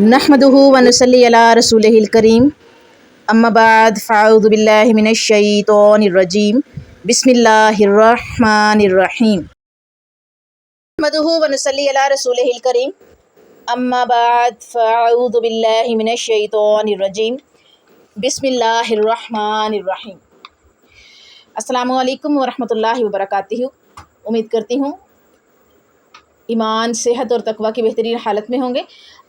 نحمدہ ونصلی علی رسولہ الکریم، اما بعد فاعوذ باللہ من الشیطان الرجیم، بسم اللہ الرحمن الرحیم۔ نحمدہ ونصلی علی رسولہ الکریم، اما بعد فاعوذ باللہ من الشیطان الرجیم، بسم اللہ الرحمن الرحیم۔ السلام علیکم ورحمۃ اللہ وبرکاتہ۔ امید کرتی ہوں ایمان، صحت اور تقوی کی بہترین حالت میں ہوں گے۔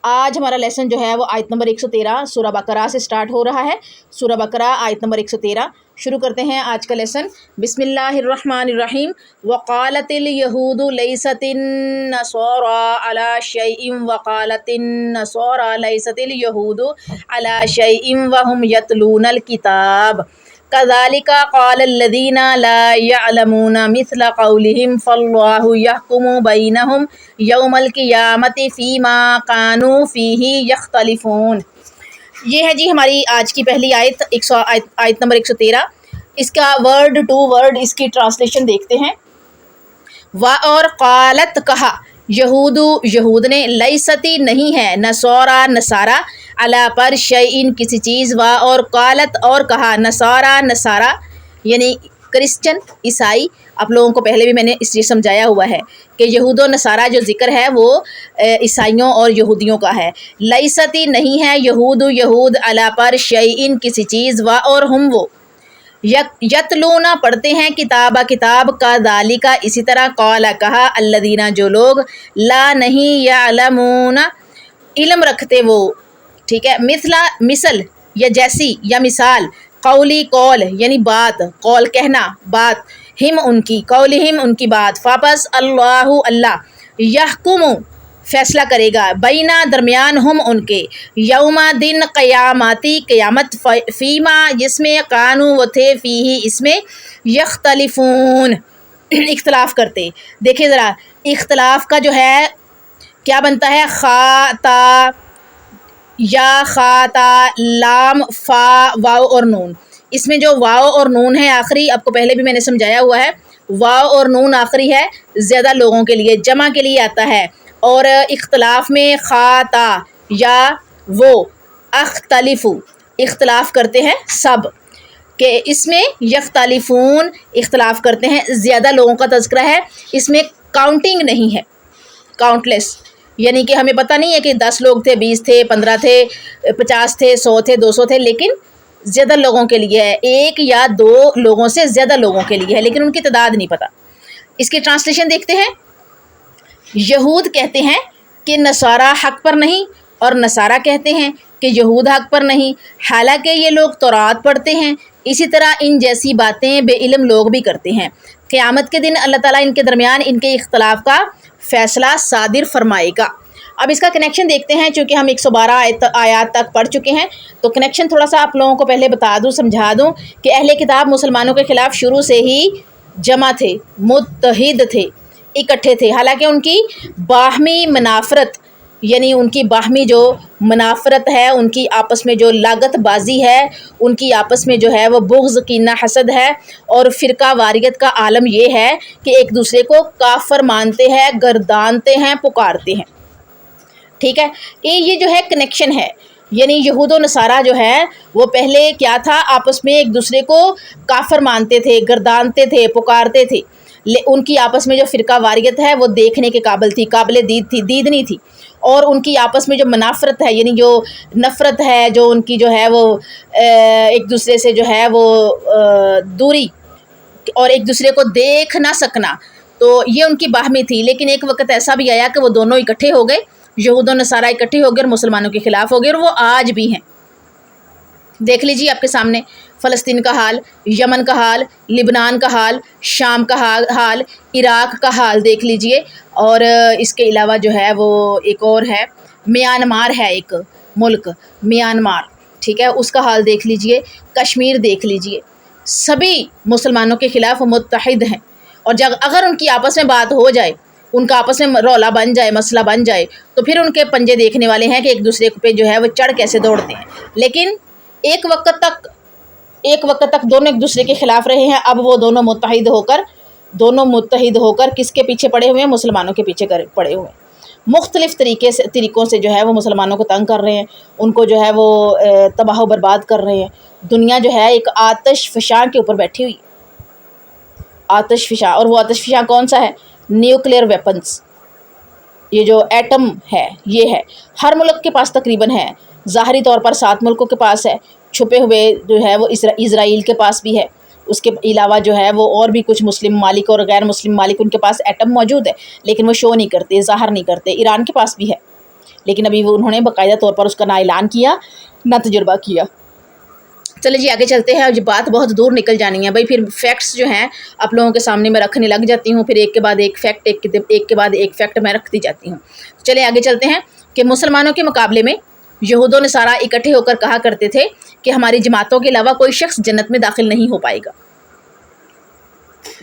آج ہمارا لیسن جو ہے وہ آیت نمبر 113 سورہ بقرہ سے سٹارٹ ہو رہا ہے۔ سورہ بقرہ آیت نمبر 113 شروع کرتے ہیں آج کا لیسن۔ بسم اللہ الرحمن الرحیم۔ وقالت اليہود لیست النصارى علی شیء وقالت النصارى لیست اليہود علی شیء وهم یتلون الکتاب کذالک قال الذین لا یعلمون مثل قولہم فاللہ یحکم بینہم یوم القیامۃ فیما کانوا فیہ یختلفون۔ یہ ہے جی ہماری آج کی پہلی آیت، آیت نمبر 113۔ اس کا ورڈ ٹو ورڈ اس کی ٹرانسلیشن دیکھتے ہیں۔ اور قالت کہا، یہود نے، لیستی نہیں ہے، نصارا نصارا، علی پر شیئن کسی چیز، اور قالت اور کہا، نصارا یعنی کرسچن عیسائی۔ آپ لوگوں کو پہلے بھی میں نے اس لیے سمجھایا ہوا ہے کہ یہود و نصارہ جو ذکر ہے وہ عیسائیوں اور یہودیوں کا ہے۔ لیستی نہیں ہے یہود علی پر شیئن کسی چیز، اور ہم وہ یتلون پڑھتے ہیں کتاب کا ذالکا اسی طرح، قال کہا، الذین جو لوگ، لا نہیں یعلمون علم رکھتے وہ، ٹھیک ہے، مثل یا جیسی یا مثال، قولی قول یعنی بات، قول کہنا، بات، ہم ان کی، قولہم ان کی بات، واپس اللہ یحکم فیصلہ کرے گا، بینا درمیان، ہم ان کے، یوم دن قیامتی قیامت، فیما جس میں، کانو وہ تھے، فیہ اس میں، یختلفون اختلاف کرتے۔ دیکھیں ذرا اختلاف کا جو ہے کیا بنتا ہے، خاتا یا خاتا، لام، فا، واو اور نون۔ اس میں جو واو اور نون ہے آخری، آپ کو پہلے بھی میں نے سمجھایا ہوا ہے، واو اور نون آخری ہے زیادہ لوگوں کے لیے، جمع کے لیے آتا ہے، اور اختلاف میں خاتا یا وہ، اختلف اختلاف کرتے ہیں سب، کہ اس میں یختلفون اختلاف کرتے ہیں، زیادہ لوگوں کا تذکرہ ہے، اس میں کاؤنٹنگ نہیں ہے، کاؤنٹ لیس، یعنی کہ ہمیں پتہ نہیں ہے کہ 10 لوگ تھے، 20 تھے، 15 تھے، 50 تھے، 100 تھے، 200 تھے، لیکن زیادہ لوگوں کے لیے ہے، 1 یا 2 لوگوں سے زیادہ لوگوں کے لیے ہے، لیکن ان کی تعداد نہیں پتہ۔ اس کی ٹرانسلیشن دیکھتے ہیں۔ یہود کہتے ہیں کہ نصارہ حق پر نہیں، اور نصارہ کہتے ہیں کہ یہود حق پر نہیں، حالانکہ یہ لوگ تورات پڑھتے ہیں۔ اسی طرح ان جیسی باتیں بے علم لوگ بھی کرتے ہیں۔ قیامت کے دن اللہ تعالیٰ ان کے درمیان ان کے اختلاف کا فیصلہ صادر فرمائے گا۔ اب اس کا کنیکشن دیکھتے ہیں، چونکہ ہم 112 آیات تک پڑھ چکے ہیں، تو کنیکشن تھوڑا سا آپ لوگوں کو پہلے بتا دوں، سمجھا دوں کہ اہل کتاب مسلمانوں کے خلاف شروع سے ہی جمع تھے، متحد تھے، اکٹھے تھے، حالانکہ ان کی باہمی منافرت، یعنی ان کی باہمی جو منافرت ہے، ان کی آپس میں جو لاگت بازی ہے، ان کی آپس میں جو ہے وہ بغض، کینہ، حسد ہے، اور فرقہ واریت کا عالم یہ ہے کہ ایک دوسرے کو کافر مانتے ہیں، گردانتے ہیں، پکارتے ہیں، ٹھیک ہے۔ یہ جو ہے کنیکشن ہے، یعنی یہود و نصارہ جو ہے وہ پہلے کیا تھا، آپس میں ایک دوسرے کو کافر مانتے تھے، گردانتے تھے، پکارتے تھے۔ ان کی آپس میں جو فرقہ واریت ہے وہ دیکھنے کے قابل تھی، قابل دید تھی، دید نہیں تھی، اور ان کی آپس میں جو منافرت ہے، یعنی جو نفرت ہے، جو ان کی جو ہے وہ ایک دوسرے سے جو ہے وہ دوری، اور ایک دوسرے کو دیکھ نہ سکنا، تو یہ ان کی باہمی تھی۔ لیکن ایک وقت ایسا بھی آیا کہ وہ دونوں اکٹھے ہو گئے، یہود و نصارہ اکٹھے ہو گئے اور مسلمانوں کے خلاف ہو گئے، اور وہ آج بھی ہیں۔ دیکھ لیجیے آپ کے سامنے فلسطین کا حال، یمن کا حال، لبنان کا حال، شام کا حال، عراق کا حال دیکھ لیجیے، اور اس کے علاوہ جو ہے وہ ایک اور ہے، میانمار ہے ایک ملک، میانمار، ٹھیک ہے، اس کا حال دیکھ لیجیے، کشمیر دیکھ لیجیے، سبھی مسلمانوں کے خلاف متحد ہیں، اور اگر ان کی آپس میں بات ہو جائے، ان کا آپس میں رولا بن جائے، مسئلہ بن جائے، تو پھر ان کے پنجے دیکھنے والے ہیں کہ ایک دوسرے پہ جو ہے وہ چڑھ کیسے دوڑتے ہیں۔ لیکن ایک وقت تک دونوں ایک دوسرے کے خلاف رہے ہیں، اب وہ دونوں متحد ہو کر دونوں متحد ہو کر کس کے پیچھے پڑے ہوئے ہیں؟ مسلمانوں کے پیچھے پڑے ہوئے ہیں۔ مختلف طریقوں سے جو ہے وہ مسلمانوں کو تنگ کر رہے ہیں، ان کو جو ہے وہ تباہ و برباد کر رہے ہیں۔ دنیا جو ہے ایک آتش فشاں کے اوپر بیٹھی ہوئی، آتش فشاں، اور وہ آتش فشاں کون سا ہے؟ نیوکلیئر ویپنز، یہ جو ایٹم ہے یہ ہے، ہر ملک کے پاس تقریباً ہے، ظاہری طور پر 7 ملکوں کے پاس ہے، چھپے ہوئے جو ہے وہ اسرائیل کے پاس بھی ہے، اس کے علاوہ جو ہے وہ اور بھی کچھ مسلم ممالک اور غیر مسلم ممالک ان کے پاس ایٹم موجود ہے، لیکن وہ شو نہیں کرتے، ظاہر نہیں کرتے۔ ایران کے پاس بھی ہے، لیکن ابھی وہ انہوں نے باقاعدہ طور پر اس کا نہ اعلان کیا نہ تجربہ کیا۔ چلے جی آگے چلتے ہیں، اور یہ بات بہت دور نکل جانی ہے بھائی، پھر فیکٹس جو ہیں آپ لوگوں کے سامنے میں رکھنے لگ جاتی ہوں، پھر ایک کے بعد ایک فیکٹ، ایک کے بعد ایک فیکٹ میں رکھتی جاتی ہوں۔ چلے آگے چلتے ہیں کہ مسلمانوں کے مقابلے میں یہود و نصارہ اکٹھے ہو کر کہا کرتے تھے کہ ہماری جماعتوں کے علاوہ کوئی شخص جنت میں داخل نہیں ہو پائے گا۔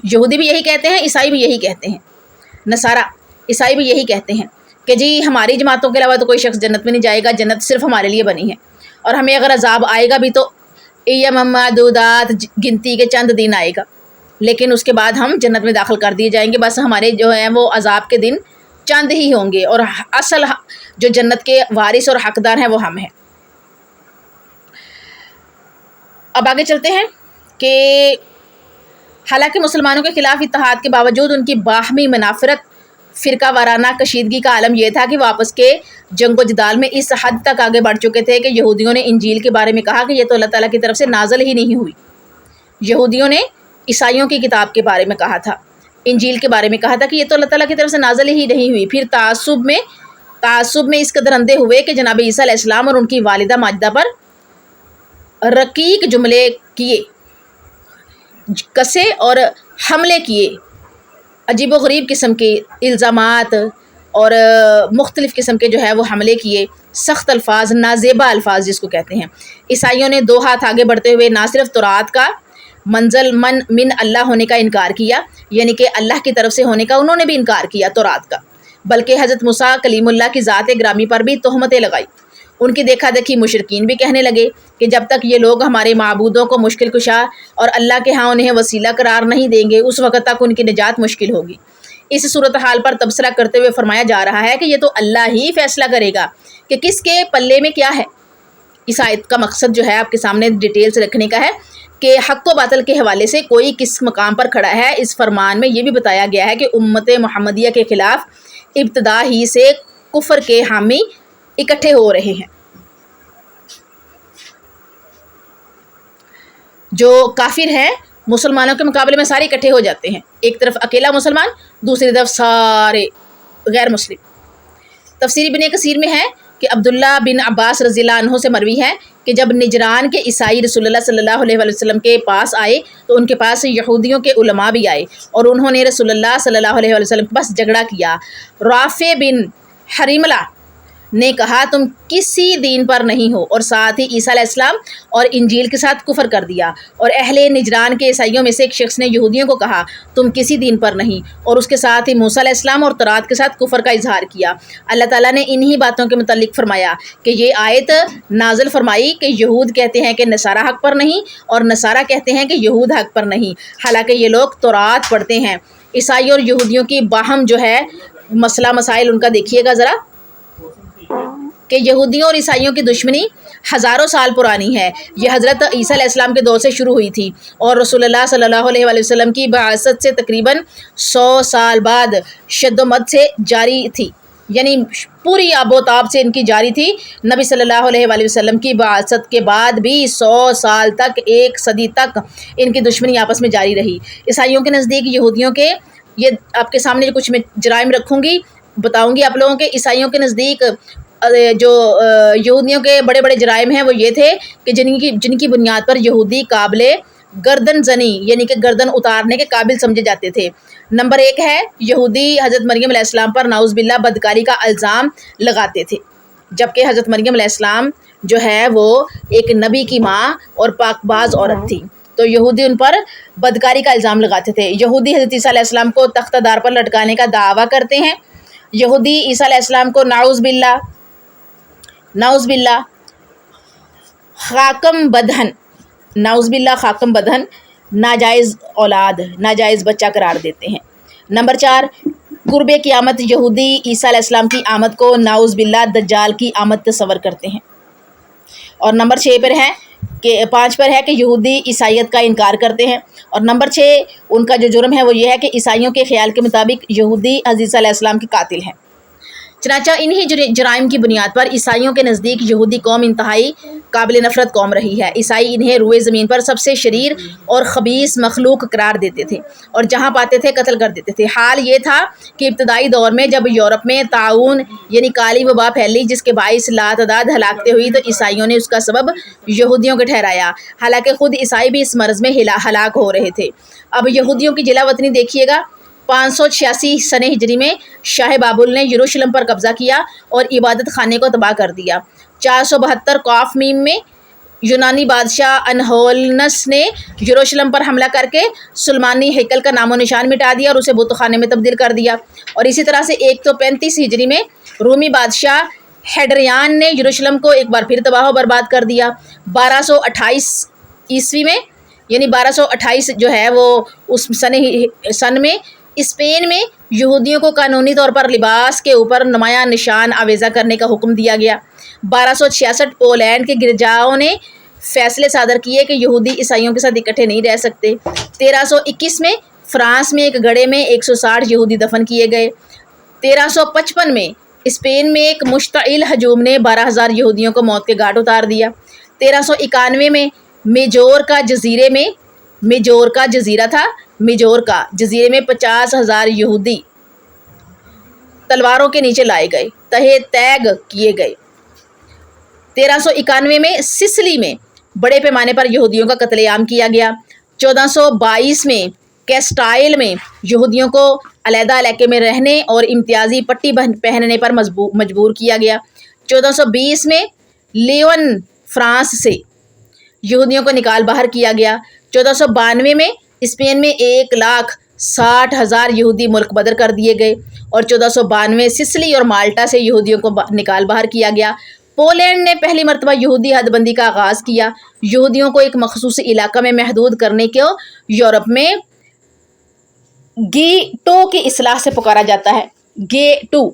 یہودی بھی یہی کہتے ہیں، عیسائی بھی یہی کہتے ہیں، نصارہ عیسائی بھی یہی کہتے ہیں کہ جی ہماری جماعتوں کے علاوہ تو کوئی شخص جنت میں نہیں جائے گا، جنت صرف ہمارے لیے بنی ہے، اور ہمیں اگر عذاب آئے گا بھی تو ایام معدودات، گنتی کے چند دن آئے گا، لیکن اس کے بعد ہم جنت میں داخل کر دیے جائیں گے، بس ہمارے جو ہیں وہ عذاب کے دن چند ہی ہوں گے، اور اصل جو جنت کے وارث اور حقدار ہیں وہ ہم ہیں۔ اب آگے چلتے ہیں کہ حالانکہ مسلمانوں کے خلاف اتحاد کے باوجود ان کی باہمی منافرت، فرقہ وارانہ کشیدگی کا عالم یہ تھا کہ وہ آپس کے جنگ و جدال میں اس حد تک آگے بڑھ چکے تھے کہ یہودیوں نے انجیل کے بارے میں کہا کہ یہ تو اللہ تعالیٰ کی طرف سے نازل ہی نہیں ہوئی۔ یہودیوں نے عیسائیوں کی کتاب کے بارے میں کہا تھا، انجیل کے بارے میں کہا تھا کہ یہ تو اللہ تعالیٰ کی طرف سے نازل ہی نہیں ہوئی۔ پھر تعصب میں اس قدر اندھے ہوئے کہ جناب عیسیٰ علیہ السلام اور ان کی والدہ ماجدہ پر رقیق جملے کیے، کسے اور حملے کیے، عجیب و غریب قسم کے الزامات اور مختلف قسم کے جو ہے وہ حملے کیے، سخت الفاظ، نازیبا الفاظ جس کو کہتے ہیں۔ عیسائیوں نے 2 ہاتھ آگے بڑھتے ہوئے نہ صرف تورات کا منزل من اللہ ہونے کا انکار کیا، یعنی کہ اللہ کی طرف سے ہونے کا انہوں نے بھی انکار کیا تورات کا، بلکہ حضرت موسیٰ کلیم اللہ کی ذات گرامی پر بھی تہمتیں لگائی۔ ان کی دیکھا دیکھی مشرکین بھی کہنے لگے کہ جب تک یہ لوگ ہمارے معبودوں کو مشکل کشا اور اللہ کے ہاں انہیں وسیلہ قرار نہیں دیں گے، اس وقت تک ان کی نجات مشکل ہوگی۔ اس صورتحال پر تبصرہ کرتے ہوئے فرمایا جا رہا ہے کہ یہ تو اللہ ہی فیصلہ کرے گا کہ کس کے پلے میں کیا ہے۔ اس آیت کا مقصد جو ہے آپ کے سامنے ڈیٹیل سے رکھنے کا ہے کہ حق و باطل کے حوالے سے کوئی کس مقام پر کھڑا ہے۔ اس فرمان میں یہ بھی بتایا گیا ہے کہ امت محمدیہ کے خلاف ابتدا ہی سے کفر کے حامی اکٹھے ہو رہے ہیں۔ جو کافر ہیں مسلمانوں کے مقابلے میں سارے اکٹھے ہو جاتے ہیں، ایک طرف اکیلا مسلمان، دوسری طرف سارے غیر مسلم۔ تفسیر ابن کثیر میں ہے کہ عبداللہ بن عباس رضی اللہ عنہ سے مروی ہے کہ جب نجران کے عیسائی رسول اللہ صلی اللہ علیہ وسلم کے پاس آئے تو ان کے پاس یہودیوں کے علماء بھی آئے، اور انہوں نے رسول اللہ صلی اللہ علیہ وسلم کے پاس جھگڑا کیا۔ رافع بن حریملہ نے کہا تم کسی دین پر نہیں ہو، اور ساتھ ہی عیسیٰ علیہ السلام اور انجیل کے ساتھ کفر کر دیا۔ اور اہل نجران کے عیسائیوں میں سے ایک شخص نے یہودیوں کو کہا تم کسی دین پر نہیں، اور اس کے ساتھ ہی موسیٰ علیہ السلام اور تورات کے ساتھ کفر کا اظہار کیا۔ اللہ تعالیٰ نے انہی باتوں کے متعلق فرمایا کہ یہ آیت نازل فرمائی کہ یہود کہتے ہیں کہ نصارہ حق پر نہیں، اور نصارہ کہتے ہیں کہ یہود حق پر نہیں، حالانکہ یہ لوگ تورات پڑھتے ہیں۔ عیسائی اور یہودیوں کی باہم جو ہے مسئلہ مسائل ان کا دیکھیے گا ذرا، کہ یہودیوں اور عیسائیوں کی دشمنی ہزاروں سال پرانی ہے۔ یہ حضرت عیسیٰ علیہ السلام کے دور سے شروع ہوئی تھی، اور رسول اللہ صلی اللہ علیہ وآلہ وسلم کی بعثت سے تقریباً 100 سال بعد شد و مد سے جاری تھی، یعنی پوری آب و تاب سے ان کی جاری تھی۔ نبی صلی اللہ علیہ وآلہ وسلم کی بعثت کے بعد بھی 100 سال تک، 1 صدی تک ان کی دشمنی آپس میں جاری رہی۔ عیسائیوں کے نزدیک یہودیوں کے، یہ آپ کے سامنے کچھ میں جرائم رکھوں گی، بتاؤں گی آپ لوگوں کے، عیسائیوں کے نزدیک جو یہودیوں کے بڑے بڑے جرائم ہیں وہ یہ تھے کہ جن کی بنیاد پر یہودی قابل گردن زنی، یعنی کہ گردن اتارنے کے قابل سمجھے جاتے تھے۔ نمبر 1 ہے، یہودی حضرت مریم علیہ السلام پر نعوذ باللہ بدکاری کا الزام لگاتے تھے، جبکہ حضرت مریم علیہ السلام جو ہے وہ ایک نبی کی ماں اور پاک باز عورت تھی، تو یہودی ان پر بدکاری کا الزام لگاتے تھے۔ یہودی حضرت عیسیٰ علیہ السلام کو تختہ دار پر لٹکانے کا دعویٰ کرتے ہیں۔ یہودی عیسیٰ علیہ السلام کو نعوذ باللہ خاکم بدہن ناجائز اولاد، ناجائز بچہ قرار دیتے ہیں۔ نمبر 4، قرب قیامت یہودی عیسیٰ علیہ السلام کی آمد کو نعوذ باللہ دجال کی آمد تصور کرتے ہیں۔ اور نمبر 6 پر ہے کہ 5 پر ہے کہ یہودی عیسائیت کا انکار کرتے ہیں۔ اور نمبر 6 ان کا جو جرم ہے وہ یہ ہے کہ عیسائیوں کے خیال کے مطابق یہودی عیسیٰ علیہ السلام کے قاتل ہیں۔ چنانچہ انہی جرائم کی بنیاد پر عیسائیوں کے نزدیک یہودی قوم انتہائی قابل نفرت قوم رہی ہے۔ عیسائی انہیں روئے زمین پر سب سے شریر اور خبیث مخلوق قرار دیتے تھے اور جہاں پاتے تھے قتل کر دیتے تھے۔ حال یہ تھا کہ ابتدائی دور میں جب یورپ میں طاعون یعنی کالی وبا پھیلی جس کے باعث لاتعداد ہلاکتیں ہوئی تو عیسائیوں نے اس کا سبب یہودیوں کو ٹھہرایا، حالانکہ خود عیسائی بھی اس مرض میں ہلاک ہو رہے تھے۔ اب یہودیوں کی جلا وطنی دیکھیے گا۔ 586 سنہ ہجری میں شاہ بابل نے یروشلم پر قبضہ کیا اور عبادت خانے کو تباہ کر دیا۔ 472 قاف میم میں یونانی بادشاہ انہولنس نے یروشلم پر حملہ کر کے سلمانی ہیکل کا نام و نشان مٹا دیا اور اسے بت خانے میں تبدیل کر دیا۔ اور اسی طرح سے 135 ہجری میں رومی بادشاہ ہیڈریان نے یروشلم کو ایک بار پھر تباہ و برباد کر دیا۔ 1228 عیسوی میں یعنی 1228 جو ہے وہ اس سن میں اسپین میں یہودیوں کو قانونی طور پر لباس کے اوپر نمایاں نشان آویزہ کرنے کا حکم دیا گیا۔ 1266 پولینڈ کے گرجاؤں نے فیصلے صادر کیے کہ یہودی عیسائیوں کے ساتھ اکٹھے نہیں رہ سکتے۔ 1321 میں فرانس میں ایک گڑھے میں 160 یہودی دفن کیے گئے۔ 1355 میں اسپین میں ایک مشتعل ہجوم نے 12,000 یہودیوں کو موت کے گھاٹ اتار دیا۔ 1391 میں میجورکا جزیرے میں 50,000 یہودی تلواروں کے نیچے لائے گئے، تیگ کیے گئے۔ 1391 میں سسلی میں بڑے پیمانے پر یہودیوں کا قتل عام کیا گیا۔ 1422 میں کیسٹائل میں یہودیوں کو علیحدہ علاقے میں رہنے اور امتیازی پٹی پہننے پر مجبور کیا گیا۔ 1420 میں لیون فرانس سے یہودیوں کو نکال باہر کیا گیا۔ 1492 میں اسپین میں 1,60,000 یہودی ملک بدر کر دیے گئے اور 1492 سسلی اور مالٹا سے یہودیوں کو نکال باہر کیا گیا۔ پولینڈ نے پہلی مرتبہ یہودی حد بندی کا آغاز کیا۔ یہودیوں کو ایک مخصوص علاقہ میں محدود کرنے کو یورپ میں گیٹو کی اصطلاح سے پکارا جاتا ہے، گیٹو۔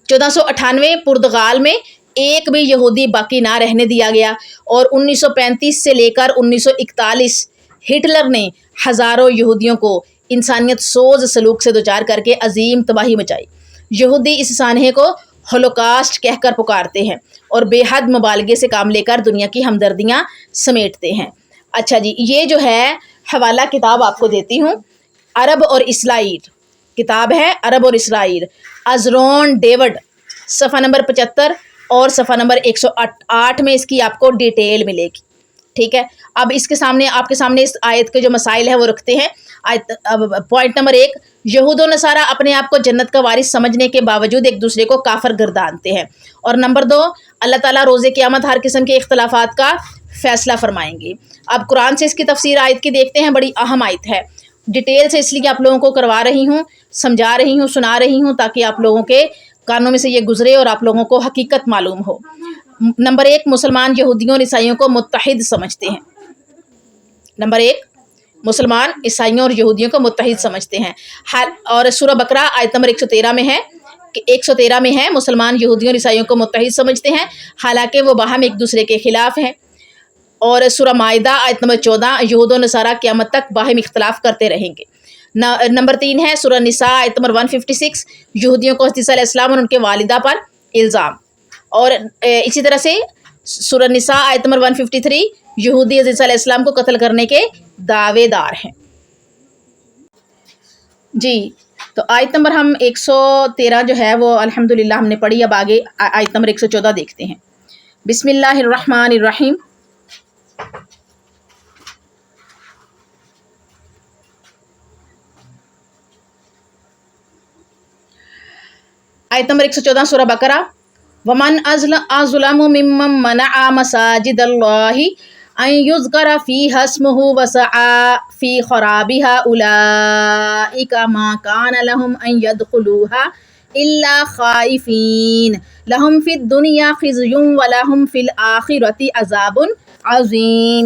1498 پرتگال میں ایک بھی یہودی باقی نہ رہنے دیا گیا اور 1935 سے لے کر 1941 ہٹلر نے ہزاروں یہودیوں کو انسانیت سوز سلوک سے دوچار کر کے عظیم تباہی مچائی۔ یہودی اس سانحے کو ہولوکاسٹ کہہ کر پکارتے ہیں اور بے حد مبالغے سے کام لے کر دنیا کی ہمدردیاں سمیٹتے ہیں۔ اچھا جی، یہ جو ہے حوالہ کتاب آپ کو دیتی ہوں، عرب اور اسرائیل کتاب ہے، عرب اور اسرائیل، ازرون ڈیوڈ، صفحہ نمبر 75 اور صفحہ نمبر 108 میں اس کی آپ کو ڈیٹیل ملے گی۔ ٹھیک ہے، اب اس کے سامنے آپ کے سامنے اس آیت کے جو مسائل ہیں وہ رکھتے ہیں۔ پوائنٹ نمبر 1، یہود و نصارہ اپنے آپ کو جنت کا وارث سمجھنے کے باوجود ایک دوسرے کو کافر گردانتے ہیں۔ اور نمبر 2، اللہ تعالیٰ روز قیامت ہر قسم کے اختلافات کا فیصلہ فرمائیں گے۔ اب قرآن سے اس کی تفسیر آیت کی دیکھتے ہیں، بڑی اہم آیت ہے، ڈیٹیل سے اس لیے آپ لوگوں کو کروا رہی ہوں، سمجھا رہی ہوں، سنا رہی ہوں تاکہ آپ لوگوں کے کانوں میں سے یہ گزرے اور آپ لوگوں کو حقیقت معلوم ہو۔ نمبر 1، مسلمان یہودیوں اور عیسائیوں کو متحد سمجھتے ہیں۔ نمبر 1، مسلمان عیسائیوں اور یہودیوں کو متحد سمجھتے ہیں۔ اور سورہ بقرہ آیت نمبر 113 میں ہے کہ 113 میں ہے مسلمان یہودیوں اور عیسائیوں کو متحد سمجھتے ہیں حالانکہ وہ باہم ایک دوسرے کے خلاف ہیں۔ اور سورہ مائدہ آیت نمبر 14، یہود و نصارہ قیامت تک باہم اختلاف کرتے رہیں گے۔ نمبر 3 ہے سورہ نساء آیت نمبر 156، یہودیوں کو عیسیٰ علیہ السلام اور ان کے والدہ پر الزام۔ اور اسی طرح سے سورہ نساء آیت نمبر 153، یہودی عیسیٰ علیہ السلام کو قتل کرنے کے دعوے دار ہیں۔ جی، تو آیت نمبر ہم 113 جو ہے وہ الحمدللہ ہم نے پڑھی۔ اب آگے آیت نمبر 114 دیکھتے ہیں۔ بسم اللہ الرحمن الرحیم۔ آیت نمبر 114 سورہ بقرہ، وَمَنْ أَظْلَمُ مِمَّنْ مَنَعَ مَسَاجِدَ اللَّهِ أَنْ يُذْكَرَ فِيهَا اسْمُهُ وَسَعَى فِي خَرَابِهَا أُولَئِكَ مَا كَانَ لَهُمْ أَنْ يَدْخُلُوهَا إِلَّا خَائِفِينَ لَهُمْ فِي الدُّنْيَا خِزْيٌ وَلَهُمْ فِي الْآخِرَةِ عَذَابٌ عَظِيمٌ۔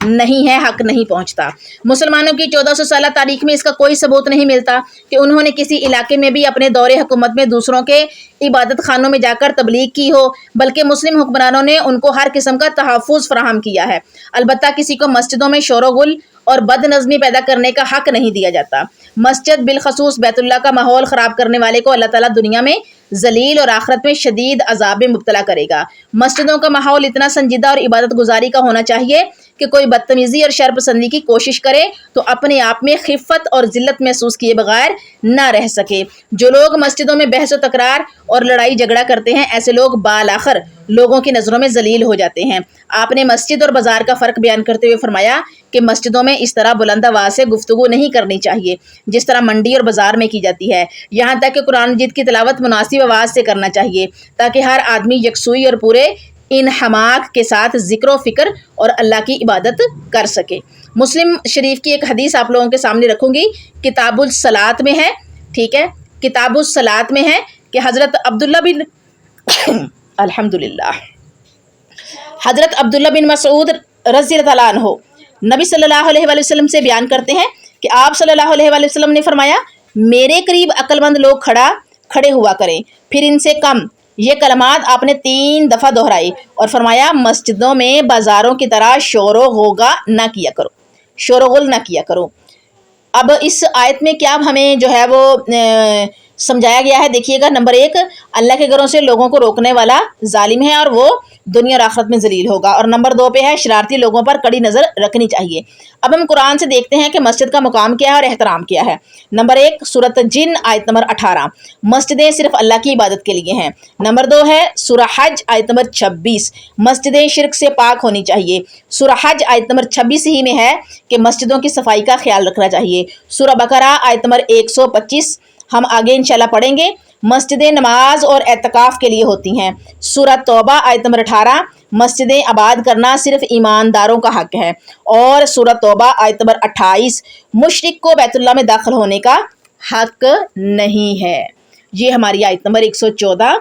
نہیں ہے، حق نہیں پہنچتا۔ مسلمانوں کی 1400 سالہ تاریخ میں اس کا کوئی ثبوت نہیں ملتا کہ انہوں نے کسی علاقے میں بھی اپنے دور حکومت میں دوسروں کے عبادت خانوں میں جا کر تبلیغ کی ہو، بلکہ مسلم حکمرانوں نے ان کو ہر قسم کا تحفظ فراہم کیا ہے۔ البتہ کسی کو مسجدوں میں شور و غل اور بد نظمی پیدا کرنے کا حق نہیں دیا جاتا۔ مسجد بالخصوص بیت اللہ کا ماحول خراب کرنے والے کو اللہ تعالیٰ دنیا میں ذلیل اور آخرت میں شدید عذاب میں مبتلا کرے گا۔ مسجدوں کا ماحول اتنا سنجیدہ اور عبادت گزاری کا ہونا چاہیے کہ کوئی بدتمیزی اور شر پسندی کی کوشش کرے تو اپنے آپ میں خفت اور ذلت محسوس کیے بغیر نہ رہ سکے۔ جو لوگ مسجدوں میں بحث و تکرار اور لڑائی جھگڑا کرتے ہیں، ایسے لوگ بالآخر لوگوں کی نظروں میں ذلیل ہو جاتے ہیں۔ آپ نے مسجد اور بازار کا فرق بیان کرتے ہوئے فرمایا کہ مسجدوں میں اس طرح بلند آواز سے گفتگو نہیں کرنی چاہیے جس طرح منڈی اور بازار میں کی جاتی ہے، یہاں تک کہ قرآن مجید کی تلاوت مناسب آواز سے کرنا چاہیے تاکہ ہر آدمی یکسوئی اور پورے انہماک کے ساتھ ذکر و فکر اور اللہ کی عبادت کر سکے۔ مسلم شریف کی ایک حدیث آپ لوگوں کے سامنے رکھوں گی، کتاب الصلاۃ میں ہے، ٹھیک ہے، کتاب الصلاۃ میں ہے کہ حضرت عبداللہ بن الحمدللہ حضرت عبداللہ بن مسعود رضی اللہ عنہ نبی صلی اللہ علیہ وآلہ وسلم سے بیان کرتے ہیں کہ آپ صلی اللہ علیہ وآلہ وسلم نے فرمایا، میرے قریب عقل مند لوگ کھڑے ہوا کریں، پھر ان سے کم۔ یہ کلمات آپ نے 3 دفعہ دہرائی اور فرمایا، مسجدوں میں بازاروں کی طرح شور و غوغا نہ کیا کرو، شور و غل نہ کیا کرو۔ اب اس آیت میں کیا ہمیں جو ہے وہ سمجھایا گیا ہے، دیکھیے گا۔ نمبر 1، اللہ کے گھروں سے لوگوں کو روکنے والا ظالم ہے اور وہ دنیا اور آخرت میں ذلیل ہوگا۔ اور نمبر 2 پہ ہے، شرارتی لوگوں پر کڑی نظر رکھنی چاہیے۔ اب ہم قرآن سے دیکھتے ہیں کہ مسجد کا مقام کیا ہے اور احترام کیا ہے۔ نمبر 1، سورۃ جن آیت نمبر 18، مسجدیں صرف اللہ کی عبادت کے لیے ہیں۔ نمبر 2 ہے سورہ حج آیت نمبر 26، مسجدیں شرک سے پاک ہونی چاہیے۔ سورہ حج آیت نمبر 26 ہی میں ہے کہ مسجدوں کی صفائی کا خیال رکھنا چاہیے۔ سورہ بقرہ آیت نمبر 125 ہم آگے انشاءاللہ پڑھیں گے، مسجدیں نماز اور اعتکاف کے لیے ہوتی ہیں۔ سورہ توبہ آیت نمبر 18، مسجدیں آباد کرنا صرف ایمانداروں کا حق ہے۔ اور سورہ توبہ آیت نمبر 28، مشرک کو بیت اللہ میں داخل ہونے کا حق نہیں ہے۔ یہ ہماری آیت نمبر 114